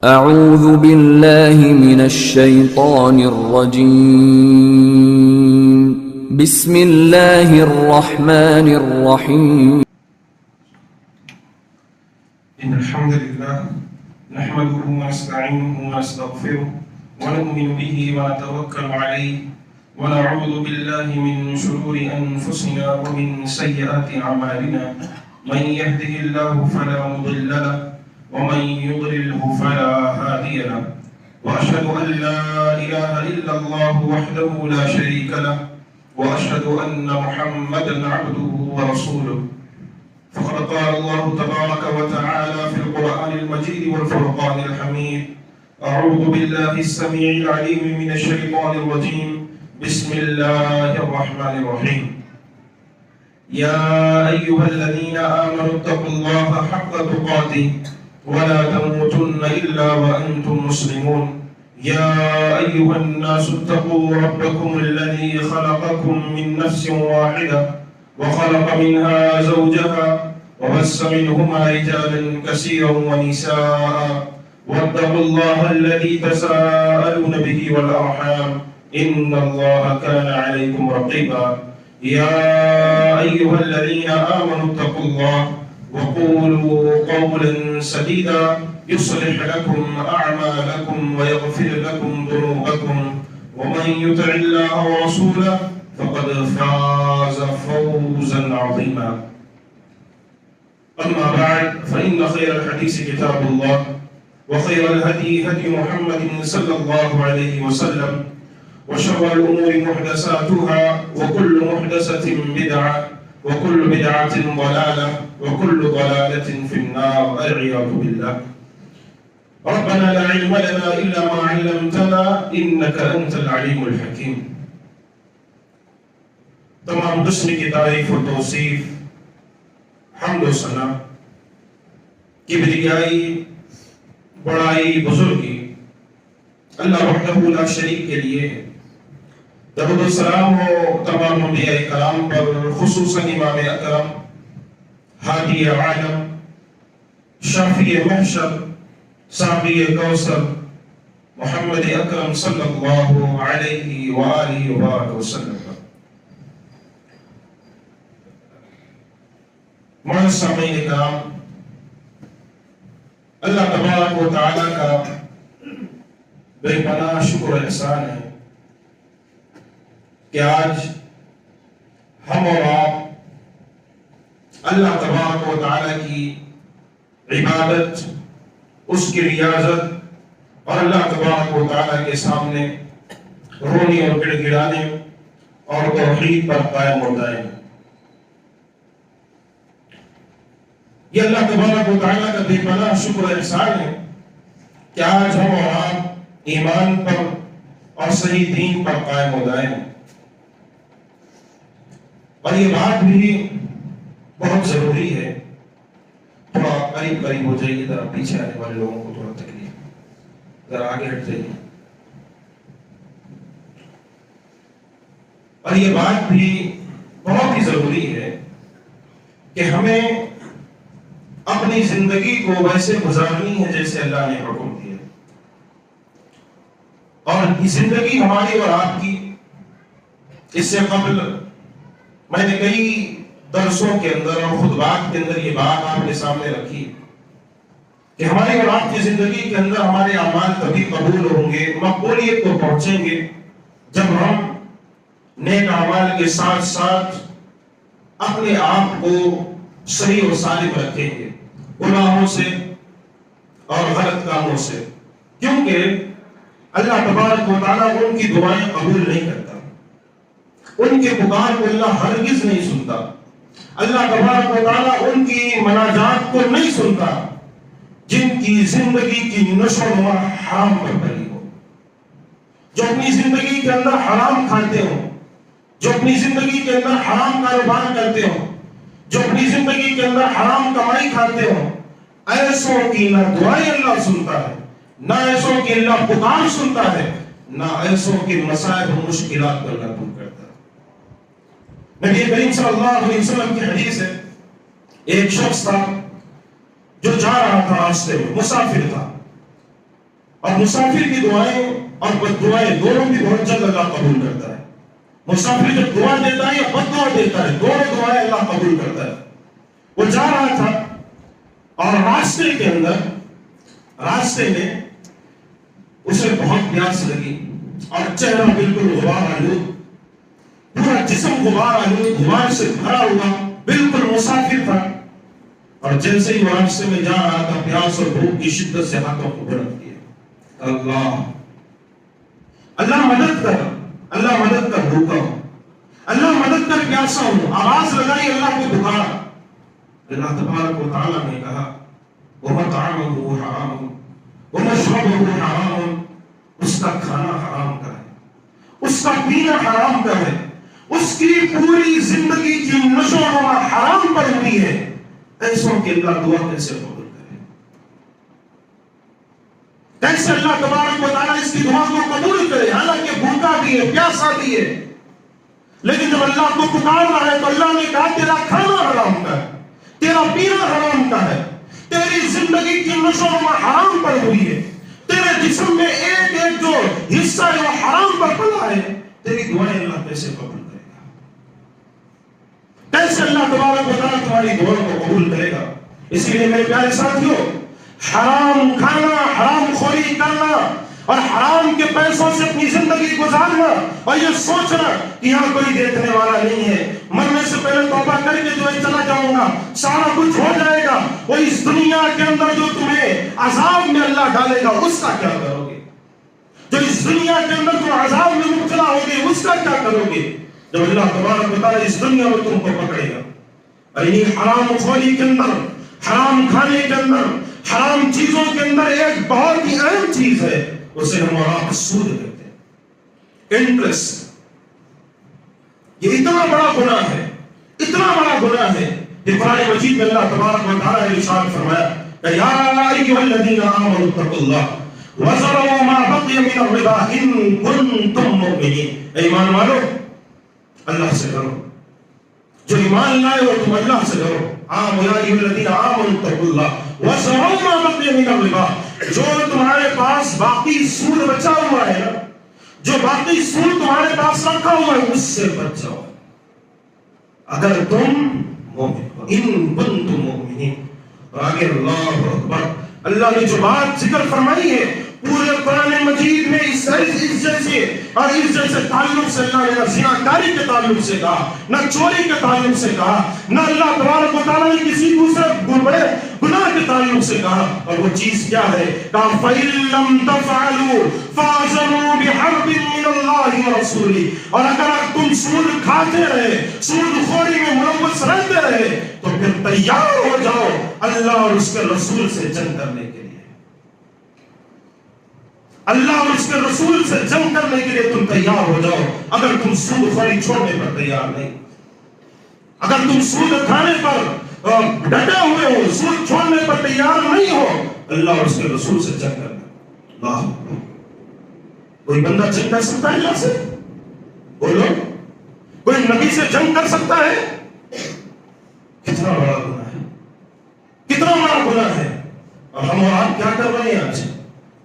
اعوذ باللہ من الشیطان الرجیم بسم اللہ الرحمن الرحیم ان الحمد للہ نحمده ونستعینه ونستغفره ونؤمن به ونتوکل علیہ ونعوذ باللہ من شرور انفسنا ومن سیئات اعمالنا من يهده الله فلا مضل له ومن يضلله فلا هادي له واشهد ان لا اله الا الله وحده لا شريك له واشهد ان محمدا عبده ورسوله فقد قال الله تبارك وتعالى في القرآن المجيد والفرقان الحميد اعوذ بالله السميع العليم من الشيطان الرجيم بسم الله الرحمن الرحيم يا ايها الذين امنوا اتقوا الله حق تقاته ولا تموتن إلا وأنتم مسلمون يا أيها الناس اتقوا ربكم الذي خلقكم من نفس واحدة وخلق منها زوجها وبث منهما رجالا كثيرا ونساء واتقوا الله الذي تساءلون به والأرحام إن الله كان عليكم رقيبا يا أيها الذين آمنوا اتقوا الله وقولوا قولا سديدا يصلح لكم أعمالكم ويغفر لكم ذنوبكم ومن يطع الله ورسوله فقد فاز فوزا عظيما أما بعد فإن خير الحديث كتاب الله وخير الهدي هدي محمد صلى الله عليه وسلم وشر الأمور محدثاتها وكل محدثة بدعة وكل بدعة ضلالة وكل ضلالة في النار والعياذ بالله ربنا لا علم لنا إلا ما علمتنا إنك أنت العليم الحكيم تمام قسم کی تعریف و توصیف حمد و ثنا کبریائی بڑائی بزرگی اللہ وحدہ لا شریک کے لیے ہے۔ درود و سلام ہو تمام انبیاء کرام پر، خصوصاً امام اکرم ہادی عالم شافی محشر ساقی کوثر محمد اکرم صلی اللہ علیہ وآلہ وبارک وسلم۔ معزز سامعین کرام، اللہ تبارک و تعالی کا بے پناہ شکر و احسان ہے کہ آج ہم اور آپ اللہ تبارک و تعالی کی عبادت، اس کی ریاضت اور اللہ تبارک و تعالی کے سامنے رونے اور گڑ گڑانے اور توحید پر قائم و دائم۔ یہ اللہ تبارک و تعالی کا بے پناہ شکر و احسان ہے کہ آج ہم اور آپ ایمان پر اور صحیح دین پر قائم و دائم ہیں۔ اور یہ بات بھی بہت ضروری ہے، تھوڑا قریب قریب ہو جائیے، ذرا پیچھے آنے والے لوگوں کو تھوڑا تکلیف، ذرا آگے ہٹ جائیے۔ اور یہ بات بھی بہت ہی ضروری ہے کہ ہمیں اپنی زندگی کو ویسے گزارنی ہے جیسے اللہ نے حکم دیا، اور یہ زندگی ہماری اور آپ کی، اس سے قبل میں نے کئی درسوں کے اندر اور خطبات کے اندر یہ بات آپ کے سامنے رکھی کہ ہماری اور آپ کی زندگی کے اندر ہمارے اعمال تبھی قبول ہوں گے، مقبولیت کو پہنچیں گے جب ہم نیک اعمال کے ساتھ ساتھ اپنے آپ کو صحیح و سالم رکھیں گے گناہوں سے اور غلط کاموں سے، کیونکہ اللہ تبارک و تعالیٰ ان کی دعائیں قبول نہیں کرتا، ان کے پکار کو اللہ ہرگز نہیں سنتا، اللہ تبارک و تعالیٰ ان کی مناجات کو نہیں سنتا جن کی زندگی کی نشو و نما حرام پر بھری ہو، جو اپنی زندگی کے اندر حرام کھاتے ہو، جو اپنی زندگی کے اندر حرام کاروبار کرتے ہو، جو اپنی زندگی کے اندر حرام کمائی کھاتے ہو، ایسوں کی نہ دعائیں اللہ سنتا ہے، نہ ایسوں کی اللہ پکار سنتا ہے، نہ ایسوں کی مصائب و مشکلات کو اللہ دور کرتا ہے۔ نبی کریم صلی اللہ علیہ وسلم کی حدیث ہے، ایک شخص تھا جو جا رہا تھا راستے میں، مسافر تھا، اور مسافر کی دعائیں اور بد دعائیں دونوں بھی بہت جلد اللہ قبول کرتا ہے. مسافر جب دعا دیتا ہے یا بد دعا دیتا ہے دونوں دعائیں اللہ قبول کرتا ہے. وہ جا رہا تھا اور راستے میں اسے بہت پیاس لگی اور چہرہ بالکل غبار آلود، پورا جسم غبار آلود، غبار سے بھرا ہوا، بالکل مسافر تھا. اور جیسے ہی وہ راستے میں جا رہا تھا پیاس اور بھوک کی شدت سے ہاتھوں کو بلند کیا، اللہ مدد کر، اللہ مدد کر، بھوکا ہوں، اللہ مدد کر، پیاسا ہوں. آواز لگائی، اللہ کو پکارا. اللہ تبارک و تعالیٰ نے کہا وَمَطْعَمُهُ حَرَامٌ وَمَشْرَبُهُ حَرَامٌ، اس کا کھانا حرام کا ہے، اس کا پینا حرام کا ہے، اس کی پوری زندگی کی نشو و نما حرام پر ہوئی ہے. ایسوں کے اللہ دعا کیسے قبول کرے؟ کیسے اللہ تبارک و تعالیٰ اس کی دعا کو قبول کرے؟ حالانکہ بھوکا بھی ہے، پیاسا بھی ہے، لیکن جب اللہ کو پکار رہا ہے تو اللہ نے کہا تیرا کھانا حرام کا ہے، تیرا پینا حرام کا ہے، تیری زندگی کی نشو و نما حرام پر ہوئی ہے، تیرے جسم میں ایک ایک جو حصہ ہے وہ حرام پر پڑا ہے. تیری دعائیں اللہ کیسے قبول کرے گا؟ کیسے اللہ تبارک و تعالیٰ تمہاری دعاؤں کو قبول کرے گا؟ اسی لیے میرے پیارے ساتھیوں، حرام کھانا، حرام خوری کرنا اور حرام کے پیسوں سے اپنی زندگی گزارنا اور یہ سوچنا کہ یہاں کوئی دیکھنے والا نہیں ہے، مرنے سے پہلے توبہ کر کے جو ہے چلا جاؤں گا، سارا کچھ ہو جائے گا، وہ اس دنیا کے اندر جو تمہیں عذاب میں اللہ ڈالے گا اس کا کیا کرو گے؟ جو اس دنیا کے اندر تم عذاب میں مبتلا ہوگے اس کا کیا کرو گے جب اللہ تبارک و تعالیٰ اس دنیا میں تم کو پکڑے گا؟ اور انہیں حرام خوری کے اندر، حرام کھانے کے اندر، حرام چیزوں کے اندر ایک بہت ہی اہم چیز ہے، اسے ہم اور آپ سود کہتے ہیں، انٹرسٹ. یہ اتنا بڑا گناہ ہے، اتنا بڑا گناہ ہے کہ قرآن مجید میں اللہ تبارک و تعالیٰ نے ارشاد فرمایا کہ یا ایھا الذین آمنوا اتقوا اللہ وذروا ما بقی من الربا ان کنتم مؤمنین. اے ایمان والو، اللہ سے ڈرو، جو ایمان لائے ہو تم اللہ سے ڈرو. یا ایھا الذین آمنوا اتقوا اللہ وذروا ما بقی من الربا، جو تمہارے پاس باقی سود بچا ہوا ہے نا، جو باقی سود تمہارے پاس رکھا ہوا ہے اس سے بچ جاؤ اگر تم مومن ہو، ان کنتم مؤمنین. اور آگے اللہ اکبر، اللہ نے جو بات ذکر فرمائی ہے پورے قرآن مجید میں اس جیسے اور اس جیسے تعلق سے اللہ نے نہ زناکاری کے تعلق سے کہا، نہ چوری کے تعلق سے کہا، نہ اللہ تبارک و تعالیٰ نے کسی دوسرے بڑے گناہ کے تعلق سے کہا. اور وہ چیز کیا ہے؟ کہا فَإِن لَّمْ تَفْعَلُوا فَاعْذَرُوا بِحَرْبٍ مِّنَ اللَّهِ وَرَسُولِهِ. اور اگر تم سود کھاتے رہے، سود خوری میں ملوث رہتے رہے تو پھر تیار ہو جاؤ اللہ اور اس کے رسول سے جنگ کرنے کے لیے. اللہ اور اس کے رسول سے جنگ کرنے کے لیے تم تیار ہو جاؤ. اگر تم سود خوری چھوڑنے پر تیار نہیں، اگر تم سود کھانے پر ڈٹے ہوئے ہو، سود چھوڑنے پر تیار نہیں ہو، اللہ اور اس کے رسول سے جنگ کرنا. اللہ، کوئی بندہ جنگ کر سکتا ہے اللہ سے؟ بولو، کوئی نبی سے جنگ کر سکتا ہے؟ کتنا بڑا گناہ ہے، کتنا بڑا گناہ ہے. اور ہم اور آپ کیا کر رہے ہیں؟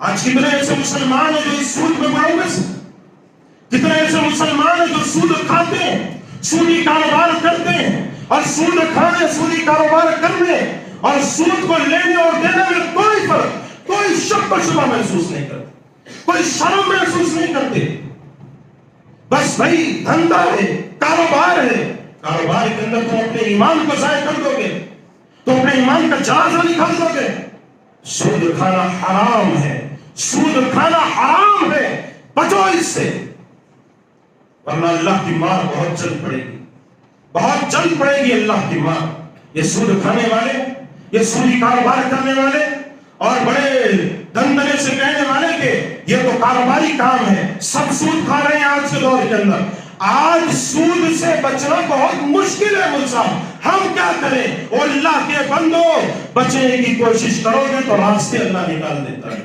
آج کتنے ایسے مسلمان ہیں جو اس سود میں ملوث ہیں، کتنے ایسے مسلمان ہیں جو سود کھاتے ہیں، سودی کاروبار کرتے ہیں، اور سود کھانے، سودی کاروبار کرنے اور سود کو لینے اور دینے میں کوئی فرق، کوئی شک و شبہ محسوس نہیں کرتے، کوئی شرم محسوس نہیں کرتے. بس بھائی دھندا ہے، کاروبار ہے، کاروبار کے اندر تم اپنے ایمان کو ضائع کر دو گے، تم اپنے ایمان کا جنازہ نکال دو گے. سود کھانا حرام ہے، سود کھانا حرام ہے، بچو اس سے، ورنہ اللہ کی مار بہت جلد پڑے گی، بہت جلد پڑے گی اللہ کی مار. یہ سود کھانے والے، یہ سودی کاروبار کرنے والے اور بڑے دندنے سے کہنے والے کہ یہ تو کاروباری کام ہے، سب سود کھا رہے ہیں آج کے دور کے اندر. آج سود سے بچنا بہت مشکل ہے مجھ صاحب، ہم کیا کریں؟ اور اللہ کے بندو، بچنے کی کوشش کرو گے تو راستے اللہ نکال دیتا ہے.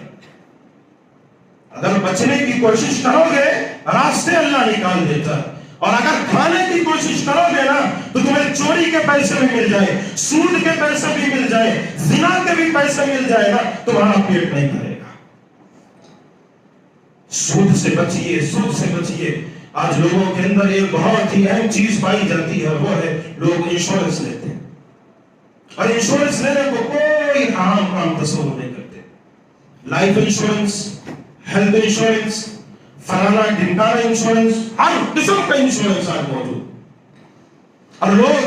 اگر بچنے کی کوشش کرو گے راستے اللہ نکال دیتا ہے. اور اگر کھانے کی کوشش کرو گے نا تو تمہیں چوری کے پیسے بھی مل جائے، سود کے پیسے بھی مل جائے، زنا کے بھی پیسے مل جائے گا، تمہارا پیٹ نہیں بھرے گا. سود سے بچیے، سود سے بچیے۔ آج لوگوں کے اندر ایک بہت ہی اہم چیز پائی جاتی ہے، وہ ہے لوگ انشورنس لیتے ہیں، اور انشورنس لینے کو کوئی حرام کام تصور نہیں کرتے۔ لائف انشورنس، ہیلتھ انشورنس، فلانا ڈھمکانا انشورنس، ہر قسم کا انشورنس آج موجود، اور لوگ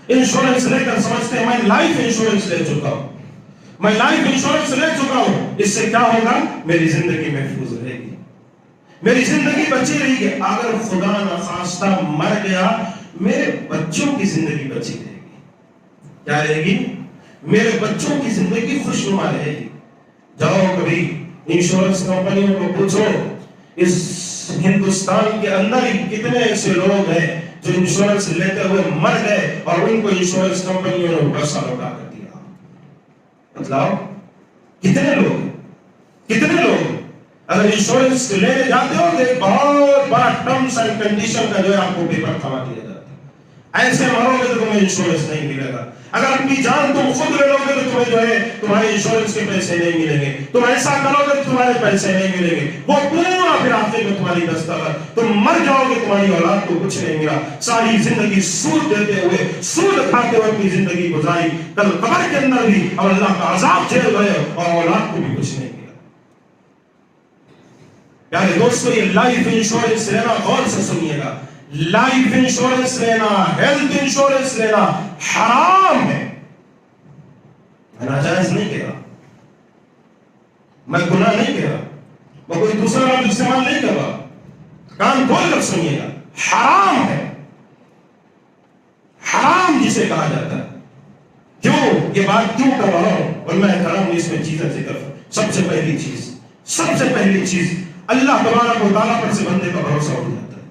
انشورنس لے کر سمجھتے ہیں میں لائف انشورنس لے چکا ہوں، میں لائف انشورنس لے چکا ہوں، اس سے کیا ہوگا؟ میری زندگی محفوظ رہے گی، میری زندگی بچی رہے گی۔ اگر خدا نخواستہ مر گیا، میرے بچوں کی زندگی بچی رہے گی۔ کیا رہے گی؟ میرے بچوں کی زندگی خوشنما رہے گی۔ جاؤ کبھی انشورنس کمپنیوں کو پوچھو، اس ہندوستان کے اندر ہی کتنے ایسے لوگ ہیں جو انشورنس لیتے ہوئے مر گئے اور ان کو انشورنس کمپنیوں نے پیسہ لوٹا کر دیا۔ مطلب کتنے لوگ اگر انشورنس لینے جاتے ہو تو ایک بہت بڑا ٹرمز اینڈ کنڈیشن کا جو ہے آپ کو پیپر تھما دیا جاتا ہے، ایسے مرو گے تو تمہیں انشورنس نہیں ملے گا، اگر اپنی جان تم خود لے لو گے تو تمہیں جو ہے تمہارے انشورنس کے پیسے نہیں ملیں گے، تم ایسا کرو گے تو تمہارے پیسے نہیں ملیں گے، وہ پورا پھر آخر میں تمہاری دستخط، تم مر جاؤ گے تمہاری اولاد کو کچھ نہیں ملا۔ ساری زندگی سود دیتے ہوئے، سود کھاتے ہوئے اپنی زندگی گزاری، کل قبر کے اندر بھی اور اللہ کا عذاب جھیل رہے اور اولاد کو بھی کچھ نہیں ملا۔ پیارے دوستو، یہ لائف انشورنس لینا غور سے سنیے گا، لائف انشورنس لینا، ہیلتھ انشورنس لینا حرام ہے، میں ناجائز نہیں کہہ رہا، میں گناہ نہیں کہہ رہا، میں کوئی دوسرا لفظ استعمال نہیں کر رہا، کان کھول کر سنیے گا، حرام ہے، حرام جسے کہا جاتا ہے۔ کیوں یہ بات کیوں کر رہا ہوں؟ اور میں کرام اس میں چیزیں ذکر، سب سے پہلی چیز اللہ تبارک و تعالیٰ پر سے بندے کا بھروسہ اٹھ جاتا ہے،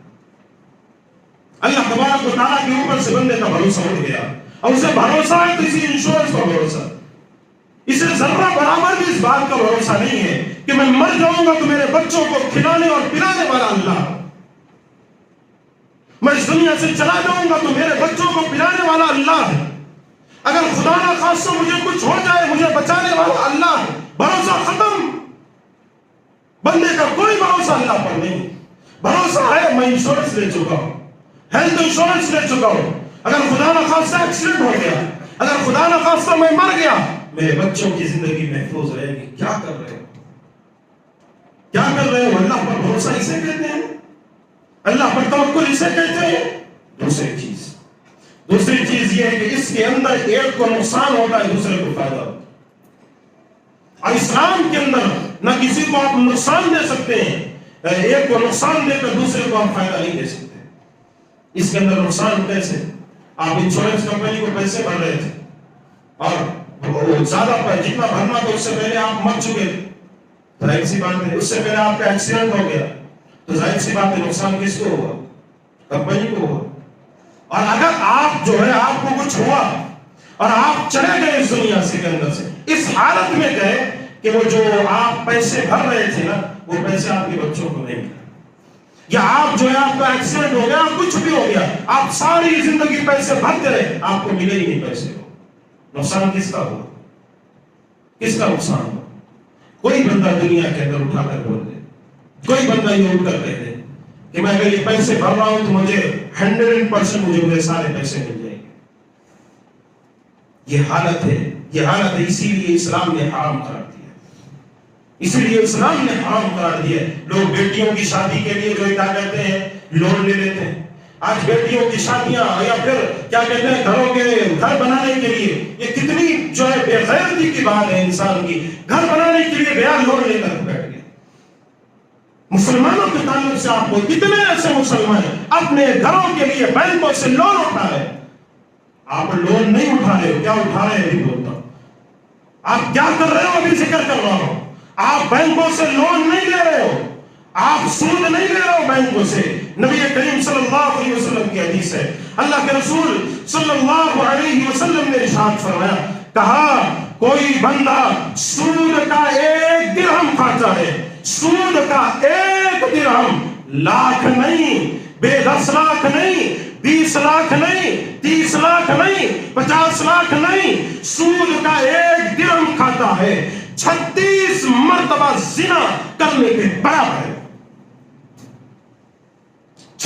اللہ تبارک و تعالیٰ کے اوپر سے بندے کا بھروسہ اٹھ گیا، اور اسے بھروسہ ہے تو اسی انشورنس کا بھروسہ، اسے ذرہ برابر بھی اس بات کا بھروسہ نہیں ہے کہ میں مر جاؤں گا تو میرے بچوں کو کھلانے اور پلانے والا اللہ، میں اس دنیا سے چلا جاؤں گا تو میرے بچوں کو پلانے والا اللہ ہے، اگر خدا نہ خواستہ مجھے کچھ ہو جائے مجھے بچانے والا اللہ ہے۔ بھروسہ ختم، بندے کا کوئی بھروسہ اللہ پر نہیں، بھروسہ ہے میں انشورنس لے چکا ہوں، ہیلتھ انشورنس لے چکا ہوں، اگر خدا نہ خواستہ ایکسیڈنٹ ہو گیا، اگر خدا نہ خواستہ میں مر گیا، میرے بچوں کی زندگی محفوظ رہے گی۔ کیا کر رہے ہو؟ اللہ پر بھروسہ اسے کہتے ہیں، اللہ پر توکل اسے کہتے ہیں۔ دوسری چیز یہ ہے کہ اس کے اندر ایک کو نقصان ہوتا ہے، دوسرے کو فائدہ ہوتا ہے، اور اسلام کے اندر نہ کسی کو آپ نقصان دے سکتے ہیں، ایک کو نقصان دے کر دوسرے کو آپ فائدہ نہیں دے سکتے۔ اس کے اندر نقصان کیسے؟ آپ انشورنس کمپنی کو پیسے بھر رہے تھے اور زیادہ جتنا بھرنا تھا اس سے پہلے آپ مر چکے تھے، تو ظاہر سی بات ہے اس سے پہلے آپ کا ایکسیڈنٹ ہو گیا، تو ظاہر سی بات ہے نقصان کس کو ہوا؟ کمپنی کو ہوا۔ اور اگر آپ جو ہے آپ کو کچھ ہوا اور آپ چلے گئے اس دنیا سے کے اندر سے، اس حالت میں گئے کہ وہ جو آپ پیسے بھر رہے تھے نا وہ پیسے آپ کے بچوں کو نہیں ملا، یا آپ جو ہے آپ کا ایکسیڈنٹ ہو گیا، کچھ بھی ہو گیا، آپ ساری زندگی پیسے بھرتے رہے، آپ کو ملے ہی نہیں پیسے ہو، نقصان کس کا ہوا؟ کس کا نقصان ہوا؟ کوئی بندہ دنیا کے اندر اٹھا کر بول دے، کوئی بندہ یہ اٹھ کر کہہ دے کہ میں اگر یہ پیسے بھر رہا ہوں تو مجھے 100% مجھے سارے پیسے مل جائیں گے۔ یہ حالت ہے، اسی لیے اسلام نے حرام قرار دیا، اسی لیے اسلام نے حرام قرار دیا۔ لوگ بیٹیوں کی شادی کے لیے جو کیا کہتے ہیں لون لے لیتے ہیں، آج بیٹیوں کی شادیاں یا پھر کیا کہتے ہیں گھر بنانے کے لیے، یہ کتنی جو ہے بے غیرتی کی بات ہے انسان کی، گھر بنانے کے لیے بغیر لون لے کر بیٹھ گئے۔ مسلمانوں کے تعلق سے آپ کو کتنے ایسے مسلمان اپنے گھروں کے لیے بینکوں سے لون اٹھا رہے ہیں؟ آپ لون نہیں اٹھا رہے ہو، کیا اٹھا رہے ہیں ابھی بولتا ہوں، آپ کیا کر رہے ہو ابھی ذکر کر رہا ہوں، آپ بینکوں سے لون نہیں لے رہے ہو، آپ سود نہیں لے رہے ہو بینکوں سے۔ نبی کریم صلی اللہ علیہ وسلم کی حدیث ہے، اللہ کے رسول صلی اللہ علیہ وسلم نے ارشاد فرمایا، کہا کوئی بندہ سود کا 1 درہم کھاتا ہے، سود کا 1 درہم، لاکھ نہیں، بے 10 لاکھ نہیں، 20 لاکھ نہیں، 30 لاکھ نہیں، 50 لاکھ نہیں، سود کا 1 درہم کھاتا ہے 36 مرتبہ زنا کرنے کے برابر ہے۔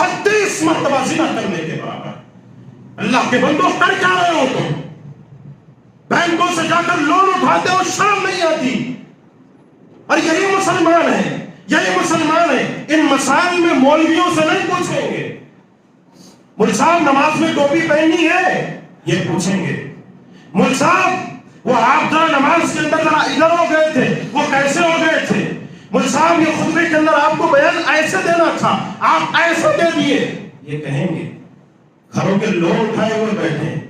36 مرتبہ زنا کرنے کے برابر. اللہ کے بندو کر کیا رہے ہو تم؟ بینکوں سے جا کر لون اٹھاتے ہو، شرم نہیں آتی؟ اور یہی مسلمان ہے، یہی مسلمان ہے. ان مسائل میں مولویوں سے نہیں پوچھیں گے مول صاحب نماز میں ٹوپی پہنی ہے، یہ پوچھیں گے مول صاحب وہ آپ ذرا نماز کے اندر ذرا ادھر ہو گئے تھے، وہ کیسے ہو گئے تھے؟ مول صاحب یہ خطبے کے اندر آپ کو بیان ایسے دینا تھا، آپ ایسے دے دیے، یہ کہیں گے. گھروں کے لون اٹھائے ہوئے بیٹھے ہیں،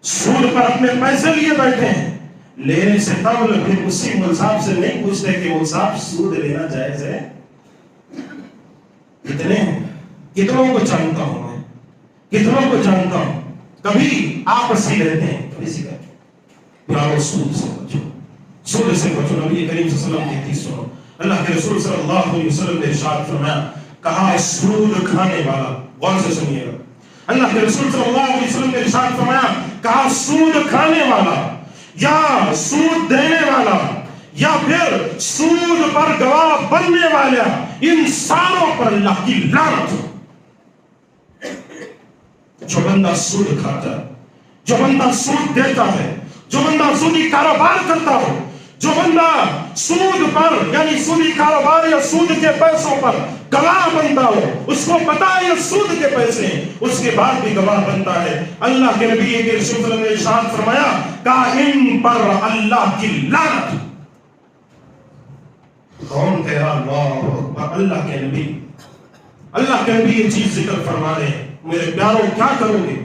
سود پر اپنے پیسے لیے بیٹھے ہیں، لینے سے قبل پھر اسی مول صاحب سے نہیں پوچھتے کہ مول صاحب سود لینا جائز ہے. کتنوں کو جانتا ہوں میں، کتنوں کو جانتا ہوں، کبھی آپس ہی رہتے ہیں، کبھی سی کہتے ہیں پیارو سود سے بچو، سود سے بچو. نبی کریم صلی اللہ علیہ وسلم کی حدیث سنو. اللہ کے رسول صلی اللہ علیہ وسلم نے ارشاد فرمایا، کہا سود کھانے والا، غور سے سنیے گا، اللہ کے رسول صلی اللہ علیہ وسلم نے ارشاد فرمایا، کہا سود کھانے والا یا سود دینے والا یا پھر سود پر گواہ بننے والا، ان ساروں پر اللہ کی لعنت ہو. جو بندہ سود کھاتا ہے، جو بندہ سود دیتا ہے، جو بندہ سودی کاروبار کرتا ہو، جو بندہ سود پر یعنی سودی کاروبار یا سود کے پیسوں پر گواہ بنتا ہو، اس کو پتا ہے یہ سود کے پیسے ہیں، اس کے بعد بھی گواہ بنتا ہے، اللہ کے نبی کے رسول نے ارشاد فرمایا کہ ان پر اللہ کی لعنت. کون کہہ رہا اللہ اکبر؟ اللہ کے نبی، اللہ کے نبی یہ چیز ذکر فرما رہے ہیں. میرے پیاروں کیا کرو گے؟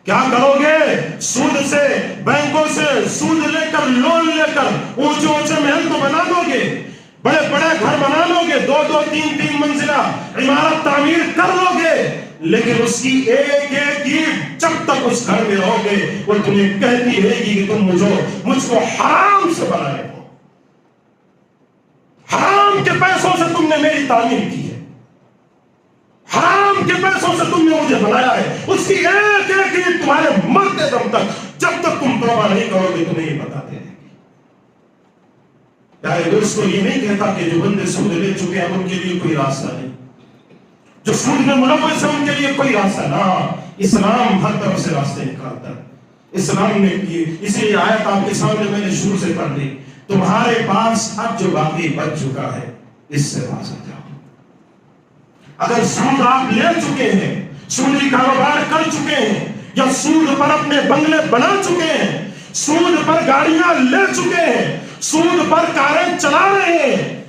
کیا کرو گے؟ سود سے، بینکوں سے سود لے کر، لون لے کر اونچے اونچے محل تو بنا دو گے، بڑے بڑے گھر بنا لو گے، 2 3 منزلہ عمارت تعمیر کر لو گے، لیکن اس کی ایک ایک اینٹ جب تک اس گھر میں رہو گے وہ تمہیں کہتی رہے گی کہ تم مجھ کو حرام سے بنائے ہو، حرام کے پیسوں سے تم نے میری تعمیر کی ہے، حرام کے پیسوں سے تم نے مجھے بنایا ہے. اس کی ایک ایک اینٹ تمہارے مرتے دم تک جب تک تم توبہ نہیں کرو گے تمہیں یہ بتاتے رہے گی. پیارے دوستو، یہ نہیں کہتا کہ جو بندے سود لے چکے ہیں ان کے لیے کوئی راستہ نہیں، جو سود میں ملوث ہیں ان کے لیے کوئی راستہ نہ. اسلام ہر طرف سے راستے نکالتا ہے. اسلام نے اسی لیے آیت آپ کے سامنے میں نے شروع سے پڑھ دی، تمہارے پاس اب جو باقی بچ چکا ہے اس سے باز آ جاؤ. اگر سود آپ لے چکے ہیں، سودی کاروبار کر چکے ہیں، یا سود پر اپنے بنگلے بنا چکے ہیں، سود پر گاڑیاں لے چکے ہیں، سود پر کاریں چلا رہے ہیں،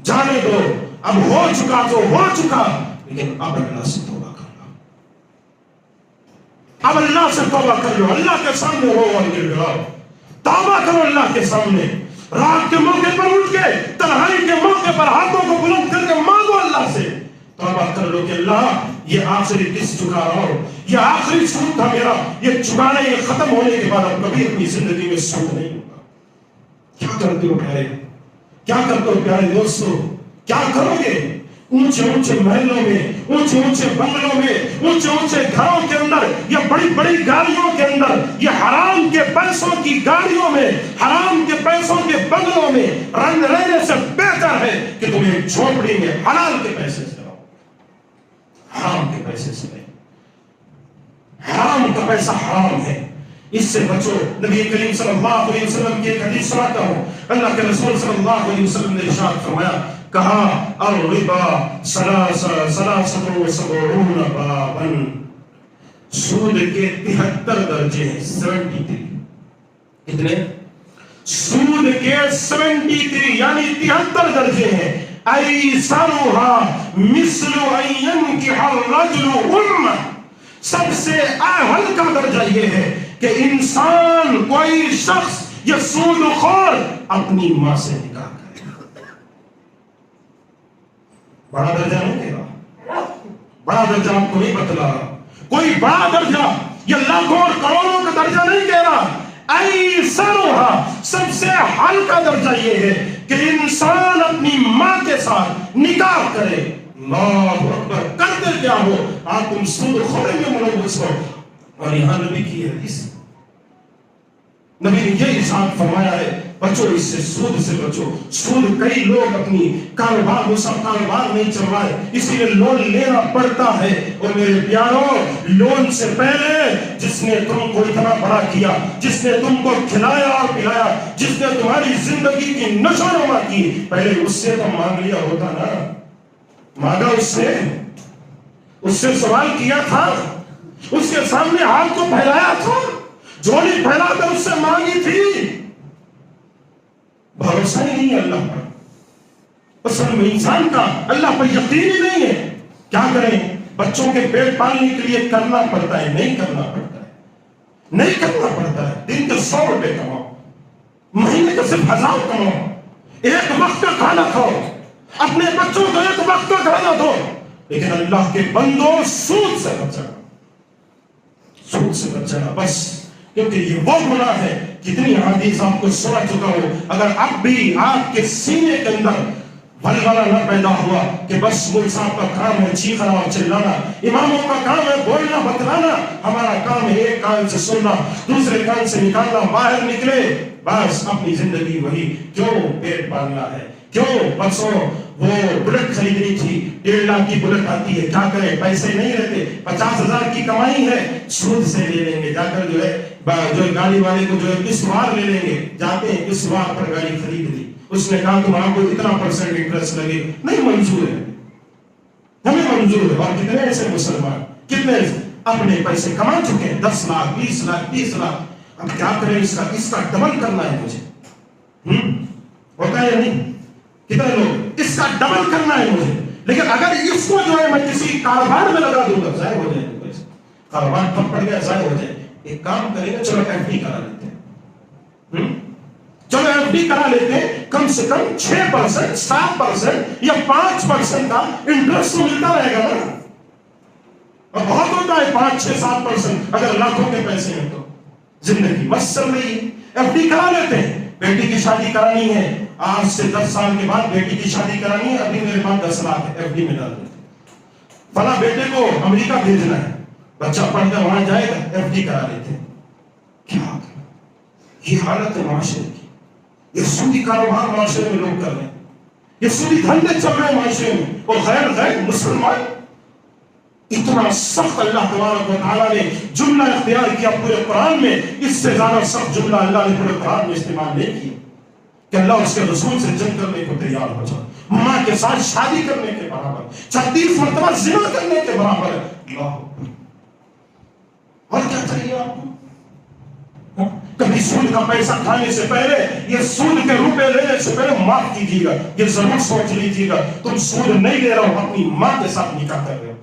جانے دو، اب ہو چکا تو ہو چکا، لیکن اب اللہ سے توبہ کر لو، اب اللہ سے توبہ کر لو، اللہ کے سامنے رو اور گر گڑاؤ، توبہ کرو اللہ کے سامنے. رات کے موقع پر اٹھ کے، تنہائی کے موقع پر ہاتھوں کو بلند کر کے مانگو اللہ سے، توبہ کر لو کہ اللہ یہ آخری قسط چکا رہا ہوں، یہ آخری سود تھا میرا، یہ چکانا، یہ ختم ہونے کے بعد اب کبھی اپنی زندگی میں سود نہیں ہوگا. کیا کرتے ہو پیارے، کیا کرتے ہو پیارے دوستو، کیا کرو گے؟ اونچے اونچے محلوں میں، اونچے اونچے بنگلوں میں، اونچے اونچے گھروں کے اندر، یا بڑی بڑی گاڑیوں کے اندر، یہ حرام کے پیسوں کی گاڑیوں میں، حرام کے پیسوں کے بنگلوں میں رہنے سے بہتر ہے کہ تم ایک جھونپڑی میں حلال کے پیسے سے رہو، حرام کے پیسے سے نہیں. حرام کا پیسہ حرام ہے، اس سے بچو. نبی کریم صلی اللہ علیہ وسلم کی ایک حدیث سناتا ہوں. اللہ کے رسول صلی اللہ علیہ وسلم نے ارشاد فرمایا، کہا الربا 73 بابا، سود کے 73 درجے ہیں. 73 کتنے؟ سود کے 73 یعنی 73 درجے ہیں. ایسرها مثل ان ينكح الرجل امه، سب سے ہلکا درجہ یہ ہے کہ انسان، کوئی شخص یہ سود خور اپنی ماں سے نکاح کرے. بڑا درجہ نہیں کہہ رہا، بڑا درجہ آپ کو نہیں بتلا رہا، کوئی بڑا درجہ یہ لاکھوں اور کروڑوں کا درجہ نہیں کہہ رہا. ایسرها، سب سے ہلکا درجہ یہ ہے کہ انسان اپنی ماں کے ساتھ نکاح کرے. اللہ اکبر. کرتے کیا ہو آپ؟ تم سود خوری میں ملوث ہو. اور یہاں نبی کی حدیث، نبی نے یہ ارشاد فرمایا ہے بچو اس سے، سود سے بچو. سود کئی لوگ اپنی کاروبار میں سب کاروبار نہیں چل رہا ہے اسی لیے لون لینا پڑتا ہے. اور میرے پیاروں، لون سے پہلے جس نے تم کو اتنا بڑا کیا، جس نے تم کو کھلایا اور پلایا، جس نے تمہاری زندگی کی نشو و نما کی، پہلے اس سے تو مانگ لیا ہوتا نا. مانگا اس سے سوال کیا تھا، اس کے سامنے ہاتھ کو پھیلایا تھا، جھولی پھیلا کر اس سے مانگی تھی. بھروسہ ہی نہیں ہے اللہ پر، اصل میں انسان کا اللہ پر یقین ہی نہیں ہے. کیا کریں؟ بچوں کے پیٹ پالنے کے لیے کرنا پڑتا ہے، نہیں کرنا پڑتا ہے، نہیں کرنا پڑتا ہے. دن کے 100 روپے کماؤ، مہینے کا صرف 1000 کماؤ، ایک وقت کا کھانا کھاؤ، اپنے بچوں کو ایک وقت کا کھانا دو. لیکن اللہ کے بندوں، سود سے بچنا، سود سے بچنا بس. کیونکہ یہ وہ گناہ ہے، کتنی حدیث آپ کو سنا چکا ہو. اگر اب بھی آپ کے سینے کے اندر ولولہ نہ پیدا ہوا کہ بس مول صاحب کا کام ہے چیخنا اور چلانا، اماموں کا کام ہے بولنا بتلانا، ہمارا کام ہے ایک کان سے سننا دوسرے کان سے نکالنا، باہر نکلے بس اپنی زندگی وہی. کیوں پیٹ پالنا ہے؟ کیوں پرسوں وہ بلٹ خریدنی تھی، 1.5 لاکھ کی بلٹ آتی ہے، کیا کریں؟ پیسے نہیں رہتے، 50,000 کی کمائی ہے، سود سے لے لیں گے جا کر، جو گاڑی والے کو جو ہے قسط وار لے لیں گے. جاتے ہیں قسط وار پر گاڑی خرید لی، اس نے کہا تم آپ کو اتنا % انٹرسٹ لگے. نہیں منظور ہے، ہمیں منظور ہے. اور کتنے ایسے مسلمان کتنے اپنے پیسے کما چکے ہیں، 10 لاکھ 20 لاکھ 30 لاکھ. اب کیا کریں؟ اس کا ڈبل کرنا ہے مجھے. ہوتا ہے یا نہیں؟ کتنے لوگ اس کا ڈبل کرنا ہے مجھے. لیکن اگر اس کو جو ہے میں کسی کاروبار میں لگا دوں گا، ضائع ہو جائے گا پیسے. کاروبار ٹھپ پڑ گیا، ضائع ہو جائے. ایک کام کریں گے، چلو ایف ڈی کرا لیتے ہیں. چلو ایف ڈی کرا لیتے ہیں، کم سے کم 6% 7% یا 5% کا انٹرسٹ ملتا رہے گا نا. اور بہت ہوتا ہے 5 6 7%. اگر لاکھوں کے پیسے ہیں تو زندگی مست چل رہی ہے. ایف ڈی کرا لیتے ہیں. بیٹی کی شادی کرانی ہے، آج سے 10 سال کے بعد بیٹی کی شادی کرانی ہے، ابھی میرے پاس 10 لاکھ ہے، ایف ڈی میں ڈال دیتے. فلاں بیٹے کو امریکہ بھیجنا ہے، بچہ پڑھ کر وہاں جائے گا، ایف ڈی کرا لیتے ہیں. کیا یہ حالت ہے معاشرے کی؟ یہ سودی کاروبار معاشرے میں لوگ کر رہے ہیں، یہ سودی دھندے چل رہے ہیں معاشرے میں. اور غیر مسلمان اتنا سخت اللہ تبارک و تعالیٰ نے جملہ اختیار کیا پورے قرآن میں، اس سے زیادہ سخت جملہ اللہ نے پورے قرآن میں استعمال نہیں کیا کہ اللہ اس کے رسول سے جنگ کرنے کو تیار ہو جائے، ماں کے ساتھ شادی کرنے کے برابر، 36 مرتبہ زنا کرنے کے برابر ہے. اللہ اکبر. اور کیا چاہیے آپ کو؟ کبھی سود کا پیسہ کھانے سے پہلے، یہ سود کے روپے لینے سے پہلے معاف کیجیے گا، یہ ضرور سوچ لیجیے گا تم سود نہیں لے رہے ہو، اپنی ماں کے ساتھ نکاح کر رہے ہو.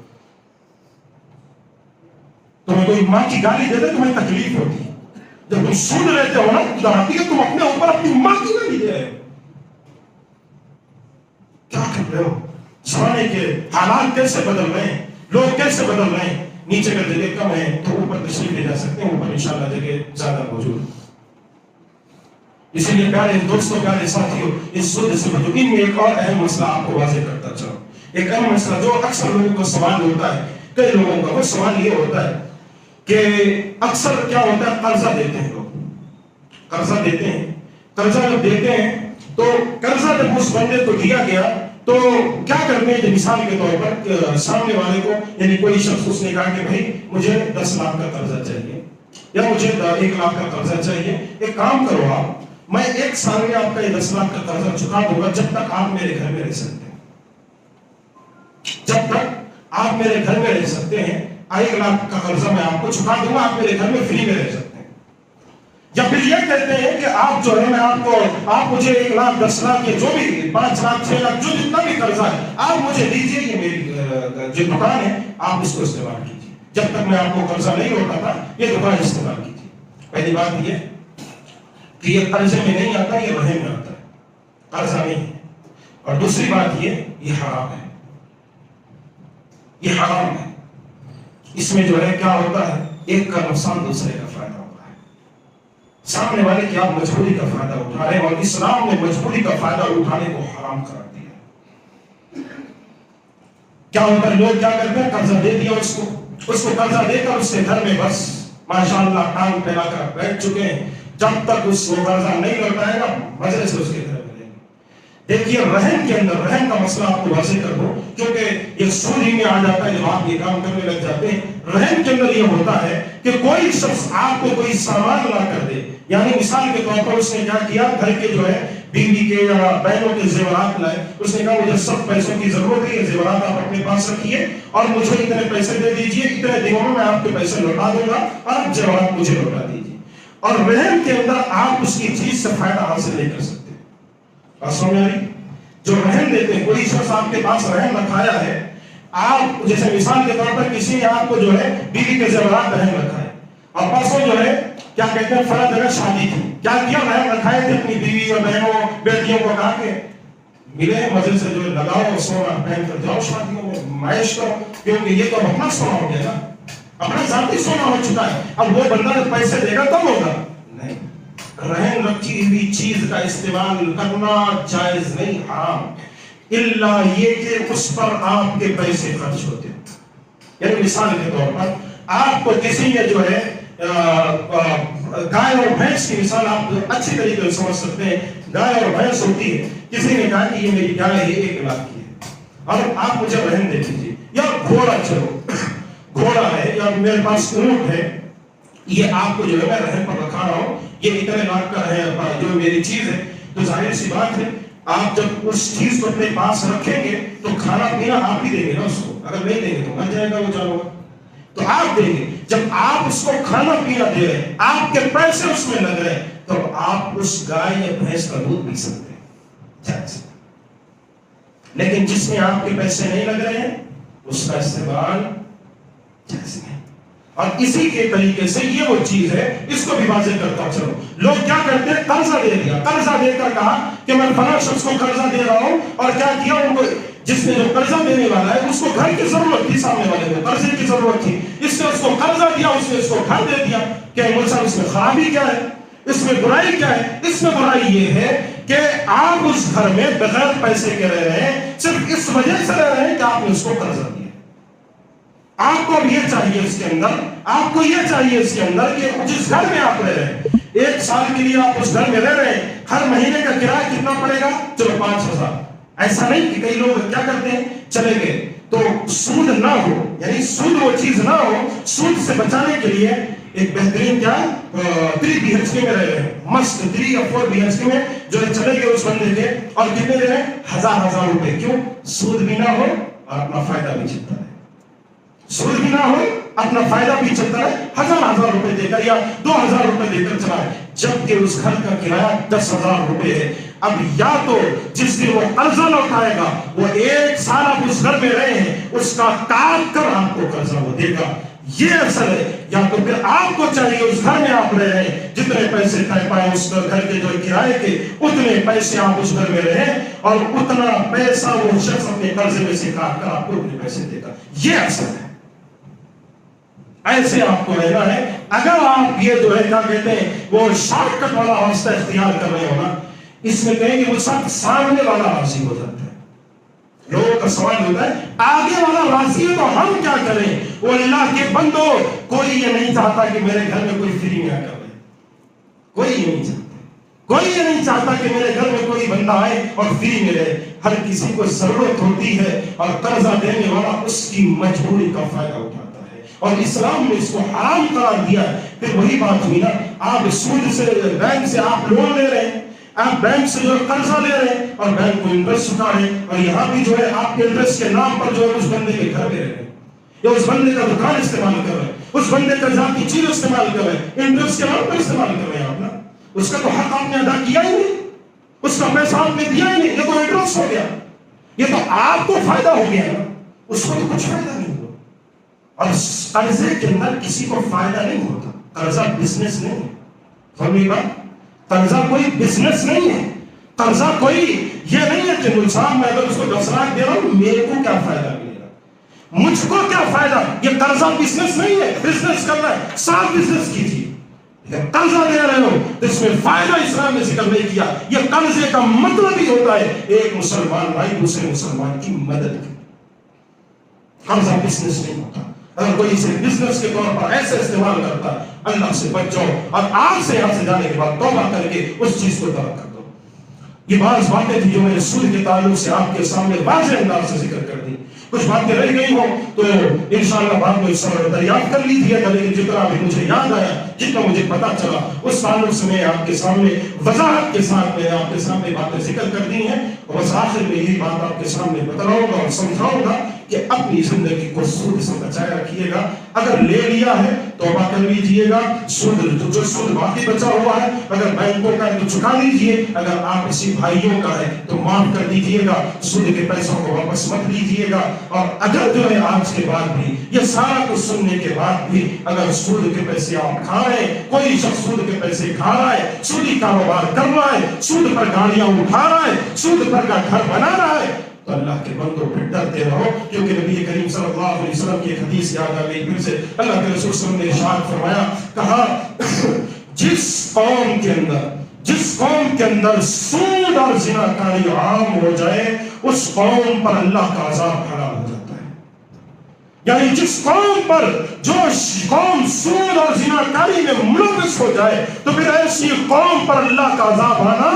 تمہیں کوئی ماں کی گالی دے دے تمہیں تکلیف ہوتی ہے، جب تم سود لیتے ہو نا تو تم اپنے اوپر اپنی ماں کی گالی دے رہے ہو. کیا کر رہے ہو؟ زمانے کے حالات کیسے بدل رہے ہیں، لوگ کیسے بدل رہے ہیں. نیچے کا جگہ کم ہے تو اوپر تشریف لے جا سکتے ہیں، اوپر انشاءاللہ جگہ زیادہ موجود ہے. اسی لیے پیارے دوستوں، پیارے ساتھیوں، اس سود سے بچو. ان میں ایک اور اہم مسئلہ آپ کو واضح کرتا چلو. ایک اہم مسئلہ جو اکثر لوگوں کو سوال ہوتا ہے، کئی لوگوں کا وہ سوال یہ ہوتا ہے کہ اکثر کیا ہوتا ہے، قرضہ دیتے ہیں لوگ، قرضہ دیتے ہیں. قرضہ جب دیتے ہیں تو قرضہ جب اس بندے کو دیا گیا تو کیا کرتے ہیں؟ مثال کے طور پر سامنے والے کو، یعنی کوئی شخص اس نے کہا کہ بھائی مجھے 10 لاکھ کا قرضہ چاہیے یا مجھے 1 لاکھ کا قرضہ چاہیے. ایک کام کرو آپ، میں 1 سال میں آپ کا یہ 10 لاکھ کا قرضہ چکا دوں گا جب تک آپ میرے گھر میں رہ سکتے ہیں. جب تک آپ میرے گھر میں رہ سکتے ہیں 1 لاکھ کا قرضہ میں آپ کو چکا دوں گا، آپ میرے گھر میں فری میں رہ سکتے ہیں. یا پھر یہ کہتے ہیں کہ آپ جو ہے میں آپ مجھے 1 لاکھ 10 لاکھ یا جو بھی 5 لاکھ 6 لاکھ جو جتنا بھی قرضہ ہے آپ مجھے دیجیے، یہ میری جو دکان ہے آپ اس کو استعمال کیجیے، جب تک میں آپ کو قرضہ نہیں ہوتا تھا یہ دکان استعمال کیجیے. پہلی بات یہ کہ یہ قرضے میں نہیں آتا، یہ رہن میں آتا ہے، قرضہ نہیں ہے. اور دوسری بات یہ حرام ہے، یہ حرام ہے. اس میں جو ہے کیا ہوتا ہے، ایک کا نقصان دوسرے کا فائدہ ہوتا ہے. سامنے والے کی آپ مجبوری کا فائدہ اٹھا رہے ہیں، اور اسلام نے مجبوری کا فائدہ اٹھانے کو حرام قرار دیا. کیا ہوتا ہے، لوگ کیا کرتے ہیں، قرضہ دے دیا اس کو قرضہ دے کر اس کے گھر میں بس ماشاءاللہ ٹانگ پھیلا کر بیٹھ چکے ہیں. جب تک اس کو قرضہ نہیں لوٹائے گا مزے سے اس کے گھر میں رہیں گے۔ دیکھیے رہن کے اندر، رہن کا مسئلہ آپ کو واضح کر دوں کیونکہ یہ سود ہی میں آ جاتا ہے جب آپ یہ کام کرنے لگ جاتے ہیں۔ رہن کے اندر یہ ہوتا ہے کہ کوئی شخص آپ کو کوئی سامان لا کر دے، یعنی مثال کے طور پر اس نے کیا کیا، گھر کے جو ہے بیوی کے یا بہنوں کے زیورات لائے، اس نے کہا مجھے سب پیسوں کی ضرورت ہے، یہ زیورات آپ اپنے پاس رکھیے اور مجھے اتنے پیسے دے دیجئے، اتنے دنوں میں آپ کے پیسے لوٹا دوں گا اور آپ زیورات مجھے لوٹا دیجیے۔ اور رہن کے اندر آپ اس کی چیز سے فائدہ حاصل نہیں کر سکتے۔ بات سمجھ آ رہی؟ جو رہن دیتے ہیں، کوئی شخص آپ کے پاس رہن رکھایا ہے، آپ جیسے مثال کے طور پر کسی نے آپ کو جو ہے بیوی کے زیورات رہن رکھا ہے اور پرسوں جو ہے کیا کہتے ہیں فلاں جگہ شادی تھی، کیا کیا رہن رکھائے تھے اپنی بیوی اور بہنوں بیٹیوں کو، کہا کہ ملے مزے سے جو لگاؤ سونا پہن کر جاؤ شادیوں میں معیش کرو، کیونکہ یہ تو اپنا سونا ہو گیا نا، اپنا ذاتی سونا ہو چکا ہے، اب وہ بندہ جب پیسے دے گا تب ہوگا نہیں۔ رہن رکھی ہوئی چیز کا استعمال کرنا جائز نہیں، حرام، الا یہ کہ اس پر آپ کے پیسے خرچ ہوتے ہیں۔ یعنی مثال کے طور پر آپ کو کسی نے جو ہے گائے اور بھینس کی مثال آپ اچھی طریقے سے سمجھ سکتے ہیں، گائے اور بھینس ہوتی ہے، کسی نے کہا کہ یہ میری گائے ہے 1 لاکھ کی ہے اور آپ مجھے رہن دے دیجیے، یا گھوڑا، چلو گھوڑا ہے یا میرے پاس اونٹ ہے، یہ آپ کو جو ہے میں رہن پر رکھا رہا ہوں، یہ اتنے لاکھ کا ہے جو میری چیز ہے، تو ظاہر سی بات ہے آپ جب اس چیز کو اپنے پاس رکھیں گے تو کھانا پینا آپ ہی دیں گے نا اس کو، اگر نہیں دیں گے تو مر جائے گا وہ جانور، تو آپ دیں گے۔ جب آپ اس کو کھانا پینا دے رہے ہیں، آپ کے پیسے اس میں لگ رہے ہیں، تو آپ اس گائے یا بھینس کا دودھ پی سکتے ہیں جائز۔ لیکن جس میں آپ کے پیسے نہیں لگ رہے ہیں اس کا استعمال جائز نہیں۔ اور اسی کے طریقے سے یہ وہ چیز ہے، اس کو بھی واضح کرتا ہوں۔ چلو لوگ کیا کرتے ہیں، قرضہ دے دیا، قرضہ دے کر کہا کہ میں فلاں شخص کو قرضہ دے رہا ہوں، اور کیا کیا ان کو، جس نے جو قرضہ دینے والا ہے اس کو گھر کی ضرورت تھی، سامنے والے کو قرضے کی ضرورت تھی، اس نے اس کو قرضہ دیا، اس نے اس کو گھر دے دیا۔ کہ مول صاحب اس میں خرابی کیا ہے، اس میں برائی کیا ہے؟ اس میں برائی یہ ہے کہ آپ اس گھر میں بغیر پیسے کے رہ رہے ہیں، صرف اس وجہ سے رہ رہے ہیں کہ آپ نے اس کو قرضہ دیا۔ آپ کو یہ چاہیے اس کے اندر، آپ کو یہ چاہیے اس کے اندر کہ جس گھر میں آپ رہ رہے ہیں، 1 سال کے لیے آپ اس گھر میں رہ رہے ہیں، ہر مہینے کا کرایہ کتنا پڑے گا؟ چلو 5000۔ ایسا نہیں کہ کئی لوگ کیا کرتے ہیں، چلے گئے تو سود نہ ہو، یعنی سود وہ چیز نہ ہو، سود سے بچانے کے لیے ایک بہترین کیا 3 BHK میں رہ رہے ہیں، مست 3 یا 4 BHK میں جو ہے چلے گئے اس بندے کے، اور کتنے دے رہے ہیں؟ 1000 روپے۔ کیوں؟ سود بھی نہ ہو اور اپنا فائدہ بھی چلتا ہے، سود بھی نہ ہو اپنا فائدہ بھی چلتا ہے، 1000 روپے دے کر یا 2000 روپے دے کر چلا ہے، جبکہ اس گھر کا کرایہ 10000 روپے ہے۔ اب یا تو جس دن وہ قرضہ لوٹائے گا، وہ 1 سال آپ اس گھر میں رہے ہیں، اس کا کاٹ کر آپ کو قرضہ وہ دے گا، یہ اصل ہے، یا تو پھر آپ کو چاہیے اس گھر میں آپ رہ رہے ہیں، جتنے پیسے طے پائے اس گھر کے جو کرائے کے، اتنے پیسے آپ اس گھر میں رہیں، اور اتنا پیسہ وہ شخص اپنے قرضے میں سے کاٹ کر آپ کو اتنے پیسے دے گا، یہ اصل ہے۔ ایسے آپ کو رہنا ہے۔ اگر آپ یہ جو ہے کیا کہتے ہیں وہ شارٹ کٹ والا راستہ اختیار کر رہے ہو نا، اس میں کہیں کہ وہ سب سامنے والا راضی ہو جاتا ہے۔ لوگوں کا سوال ہوتا ہے آگے والا راضی ہے تو ہم کیا کریں؟ وہ اللہ کے بندو، کوئی یہ نہیں چاہتا کہ میرے گھر میں کوئی فری نہ کرے، کوئی یہ نہیں چاہتا، کوئی یہ نہیں چاہتا کہ میرے گھر میں کوئی بندہ آئے اور فری ملے۔ ہر کسی کو ضرورت ہوتی ہے اور قرضہ دینے والا اس کی مجبوری کا فائدہ اٹھاتا ہے، اور اسلام نے اس کو حرام قرار دیا ہے۔ پھر وہی بات ہوئی نا، آپ سود سے، بینک سے آپ لون لے رہے ہیں، آپ بینک سے جو قرضہ لے رہے ہیں اور بینک کو انٹرسٹ چکا رہے ہیں، اور یہاں بھی جو ہے آپ کے انٹرسٹ کے نام پر جو ہے اس بندے کے گھر میں رہ رہے ہیں، یا اس بندے کا دکان استعمال کر رہے ہیں، اس بندے کا ذاتی چیز استعمال کر رہے ہیں، انٹرسٹ کے نام پر استعمال کر رہے ہیں آپ نا، اس کا تو حق آپ نے ادا کیا ہی نہیں، اس کا پیسہ آپ نے دیا ہی نہیں، یہ تو انٹرسٹ ہو گیا، یہ تو آپ کو فائدہ ہو گیا نا، اس کو تو کچھ فائدہ نہیں ہوا۔ اور قرضے کے اندر کسی کو فائدہ نہیں ہوتا، قرضہ بزنس نہیں ہے، سمجھے بات؟ قرضہ کوئی بزنس نہیں ہے، قرضہ کوئی یہ نہیں ہے کہ صاحب میں اگر اس کو 10 لاکھ دے رہا ہوں میرے کو کیا فائدہ ملے گا، مجھ کو کیا فائدہ، یہ قرضہ بزنس نہیں ہے۔ بزنس کرنا ہے صاف بزنس کیجیے، لیکن قرضہ دے رہے ہو تو اس میں فائدہ اسلام نے ذکر نہیں کیا۔ یہ قرضے کا مطلب ہی ہوتا ہے ایک مسلمان بھائی دوسرے مسلمان کی مدد کی، قرضہ بزنس نہیں ہوتا۔ اگر کوئی اسے بزنس کے طور پر ایسے استعمال کرتا ہے اللہ سے بچ جاؤ اور آج سے یہاں سے جانے کے بعد توبہ کر کے اس چیز کو ترک کر دو۔ یہ بعض باتیں تھی جو میں نے سود کے تعلق سے آپ کے سامنے واضح انداز سے ذکر کر دی، کچھ باتیں رہ گئی ہوں تو انشاءاللہ بعد میں اس سمجھ دریافت کر لیجیے گا، لیکن جتنا بھی مجھے یاد آیا، جتنا مجھے پتا چلا، اس تعلق سے میں آپ کے سامنے وضاحت کے ساتھ میں آپ کے سامنے باتیں ذکر کر دی ہیں، اور بس آخر میں یہی بات آپ کے سامنے بتلاؤں گا اور سمجھاؤں گا کہ اپنی زندگی کو سود سے بچائے رکھیے گا۔ اگر لے لیا ہے توبہ کر لیجیے گا، جو سود باقی بچا ہوا ہے اگر بینکوں کا ہے تو چکا لیجیے، اگر آپ اسی بھائیوں کا ہے تو معاف کر دیجیے گا، سود کے پیسوں کو واپس مت لیجیے گا۔ اور اگر جو ہے آج کے بعد بھی یہ سارا کچھ سننے کے بعد بھی اگر سود کے پیسے آپ کھا رہے ہیں، کوئی شخص سود کے پیسے کھا رہا ہے، سودی کاروبار کر رہا ہے، سود پر گاڑیاں اٹھا رہا ہے، سود پر کا گھر بنا رہا ہے، تو اللہ کے بندوں پھر ڈرتے رہو، کیونکہ نبی کریم صلی اللہ علیہ وسلم کی ایک حدیث یاد آ گئی پھر سے۔ اللہ کے رسول صلی اللہ علیہ وسلم نے ارشاد فرمایا، کہا جس قوم کے اندر سود اور زنا کاری عام ہو جائے اس قوم پر اللہ کا عذاب حرام ہو جاتا ہے۔ یعنی جس قوم پر جو قوم سود اور زنا کاری میں ملوث ہو جائے تو پھر ایسی قوم پر اللہ کا عذاب آنا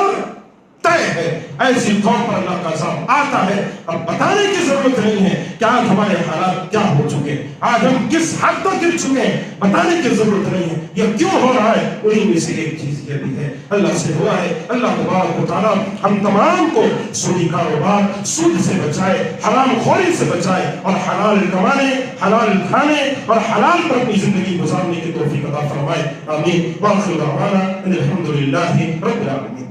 طے ہے، ایسی قوم پر اللہ کا عذاب آتا ہے۔ اب بتانے کی ضرورت نہیں ہے کہ آج ہمارے حالات کیا ہو چکے ہیں، آج ہم کس حد تک گر چکے ہیں، بتانے کی ضرورت نہیں ہے، یہ کیوں ہو رہا ہے۔ انہی میں سے ایک چیز یہ بھی ہے، اللہ سے دعا ہے اللہ تبارک و تعالیٰ ہم تمام کو سودی کاروبار، سود سے بچائے، حرام خوری سے بچائے، اور حلال کمانے، حلال کھانے اور حلال پر اپنی زندگی گزارنے کی توفیق عطا فرمائے، آمین۔ وآخر دعوانا ان الحمد للہ رب العالمین۔